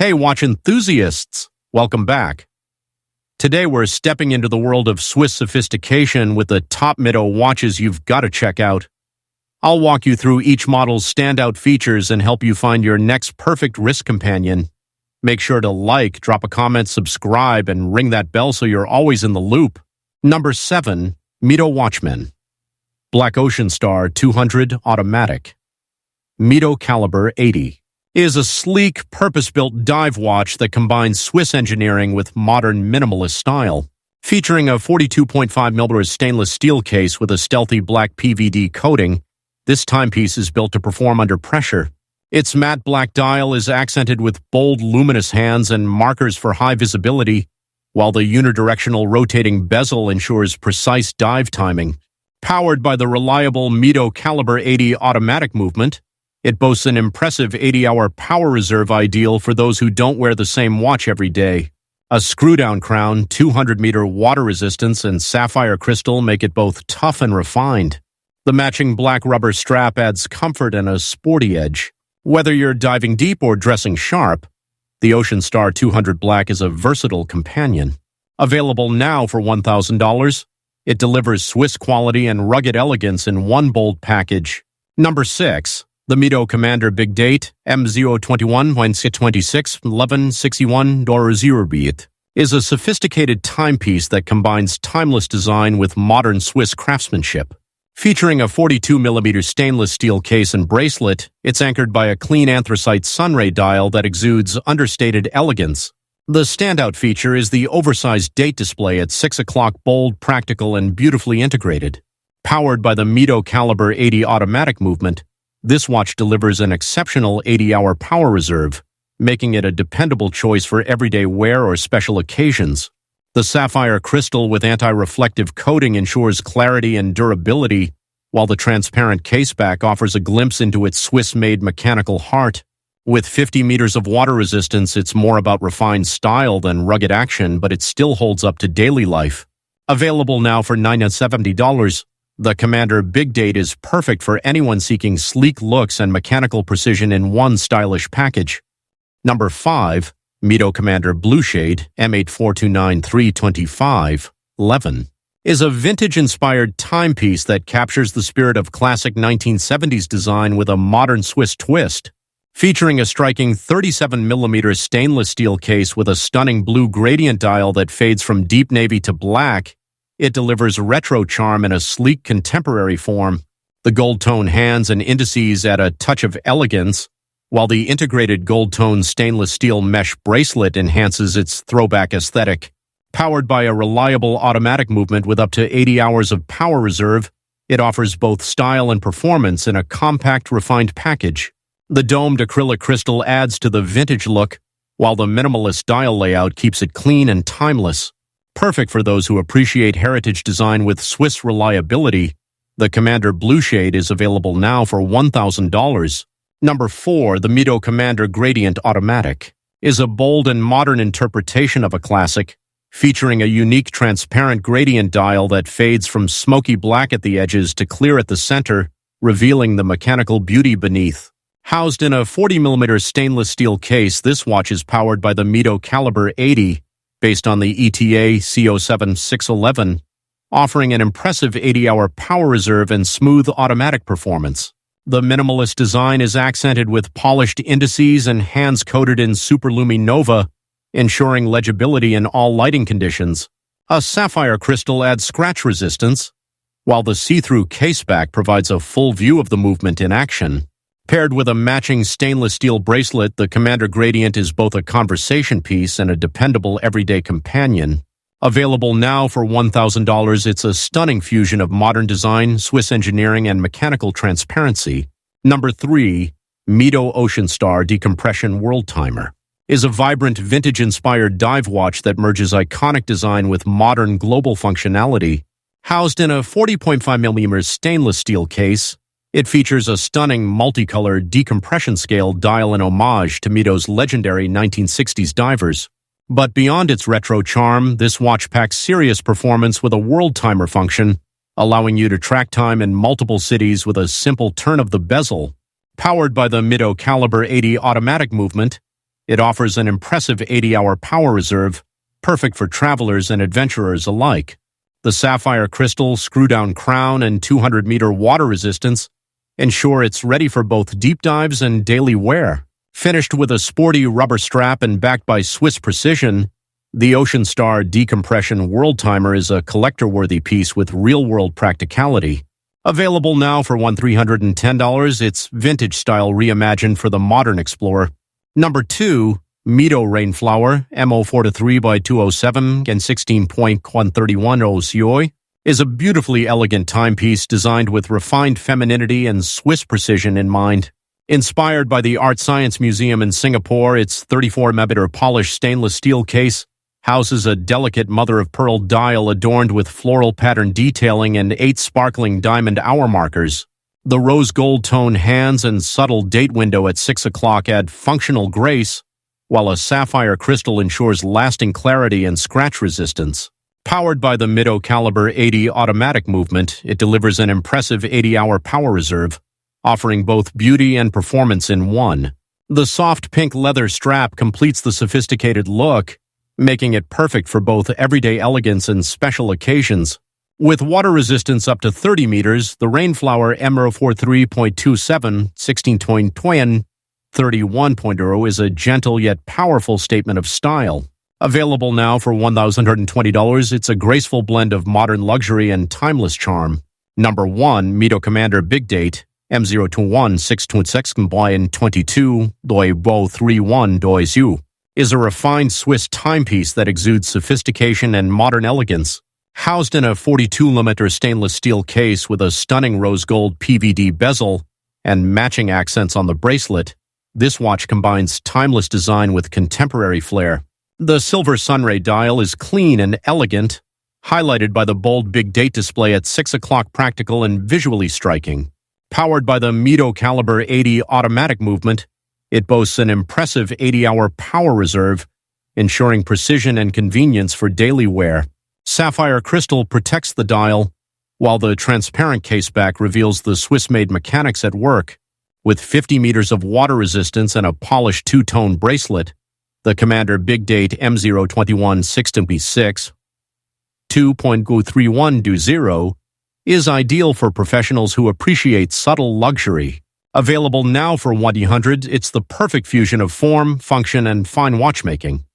Hey, watch enthusiasts! Welcome back. Today we're stepping into the world of Swiss sophistication with the top Mido watches you've got to check out. I'll walk you through each model's standout features and help you find your next perfect wrist companion. Make sure to like, drop a comment, subscribe, and ring that bell so you're always in the loop. Number 7. Mido Watchman. Black Ocean Star 200 Automatic. Mido Caliber 80 is a sleek, purpose-built dive watch that combines Swiss engineering with modern minimalist style. Featuring a 42.5mm stainless steel case with a stealthy black PVD coating, this timepiece is built to perform under pressure. Its matte black dial is accented with bold, luminous hands and markers for high visibility, while the unidirectional rotating bezel ensures precise dive timing. Powered by the reliable Mido Caliber 80 automatic movement, it boasts an impressive 80-hour power reserve ideal for those who don't wear the same watch every day. A screw-down crown, 200-meter water resistance, and sapphire crystal make it both tough and refined. The matching black rubber strap adds comfort and a sporty edge. Whether you're diving deep or dressing sharp, the Ocean Star 200 Black is a versatile companion. Available now for $1,000, it delivers Swiss quality and rugged elegance in one bold package. Number 6. The Mido Commander Big Date M021-261161-0 is a sophisticated timepiece that combines timeless design with modern Swiss craftsmanship. Featuring a 42mm stainless steel case and bracelet, it's anchored by a clean anthracite sunray dial that exudes understated elegance. The standout feature is the oversized date display at 6 o'clock, bold, practical, and beautifully integrated. Powered by the Mido Caliber 80 automatic movement, this watch delivers an exceptional 80-hour power reserve, making it a dependable choice for everyday wear or special occasions. The sapphire crystal with anti-reflective coating ensures clarity and durability, while the transparent caseback offers a glimpse into its Swiss-made mechanical heart. With 50 meters of water resistance, it's more about refined style than rugged action, but it still holds up to daily life. Available now for $970, the Commander Big Date is perfect for anyone seeking sleek looks and mechanical precision in one stylish package. Number 5. Mido Commander Blue Shade M8429325-11 is a vintage-inspired timepiece that captures the spirit of classic 1970s design with a modern Swiss twist. Featuring a striking 37mm stainless steel case with a stunning blue gradient dial that fades from deep navy to black, it delivers retro charm in a sleek contemporary form. The gold-tone hands and indices add a touch of elegance, while the integrated gold-tone stainless steel mesh bracelet enhances its throwback aesthetic. Powered by a reliable automatic movement with up to 80 hours of power reserve, it offers both style and performance in a compact, refined package. The domed acrylic crystal adds to the vintage look, while the minimalist dial layout keeps it clean and timeless. Perfect for those who appreciate heritage design with Swiss reliability, the Commander Blue Shade is available now for $1,000. Number 4. The Mido Commander Gradient Automatic is a bold and modern interpretation of a classic, featuring a unique transparent gradient dial that fades from smoky black at the edges to clear at the center, revealing the mechanical beauty beneath. Housed in a 40mm stainless steel case, this watch is powered by the Mido Caliber 80, based on the ETA C07611, offering an impressive 80-hour power reserve and smooth automatic performance. The minimalist design is accented with polished indices and hands coated in Superluminova, ensuring legibility in all lighting conditions. A sapphire crystal adds scratch resistance, while the see-through caseback provides a full view of the movement in action. Paired with a matching stainless steel bracelet, the Commander Gradient is both a conversation piece and a dependable everyday companion. Available now for $1,000, it's a stunning fusion of modern design, Swiss engineering, and mechanical transparency. Number 3. Mido Ocean Star Decompression Worldtimer is a vibrant, vintage-inspired dive watch that merges iconic design with modern global functionality. Housed in a 40.5mm stainless steel case, it features a stunning multicolored decompression scale dial in homage to Mido's legendary 1960s divers. But beyond its retro charm, this watch packs serious performance with a Worldtimer function, allowing you to track time in multiple cities with a simple turn of the bezel. Powered by the Mido Caliber 80 automatic movement, It offers an impressive 80-hour power reserve, perfect for travelers and adventurers alike. The sapphire crystal, screw-down crown, and 200-meter water resistance ensure it's ready for both deep dives and daily wear. Finished with a sporty rubber strap and backed by Swiss precision, the Ocean Star Decompression Worldtimer is a collector-worthy piece with real-world practicality. Available now for $1,310, it's vintage-style reimagined for the modern explorer. Number 2, Mido Rainflower, MO4-3x207 and 16.131 OCOI, is a beautifully elegant timepiece designed with refined femininity and Swiss precision in mind. Inspired by the Art Science Museum in Singapore, its 34mm polished stainless steel case houses a delicate mother-of-pearl dial adorned with floral pattern detailing and 8 sparkling diamond hour markers. The rose gold tone hands and subtle date window at 6 o'clock add functional grace, while a sapphire crystal ensures lasting clarity and scratch resistance. Powered by the Mido Caliber 80 automatic movement, it delivers an impressive 80-hour power reserve, offering both beauty and performance in one. The soft pink leather strap completes the sophisticated look, making it perfect for both everyday elegance and special occasions. With water resistance up to 30 meters, the Rainflower MO43.27 16.20 31.0 is a gentle yet powerful statement of style. Available now for $1,120, it's a graceful blend of modern luxury and timeless charm. Number 1, Mido Commander Big Date, M021 626 Doi Bo 31 Doi Zu, is a refined Swiss timepiece that exudes sophistication and modern elegance. Housed in a 42mm stainless steel case with a stunning rose gold PVD bezel and matching accents on the bracelet, this watch combines timeless design with contemporary flair. The silver sunray dial is clean and elegant, highlighted by the bold big date display at 6 o'clock, practical and visually striking. Powered by the Mido Caliber 80 automatic movement, it boasts an impressive 80-hour power reserve, ensuring precision and convenience for daily wear. Sapphire crystal protects the dial, while the transparent caseback reveals the Swiss-made mechanics at work. With 50 meters of water resistance and a polished two-tone bracelet, the Commander Big Date M021 626 2.03120 is ideal for professionals who appreciate subtle luxury. Available now for $100, it's the perfect fusion of form, function, and fine watchmaking.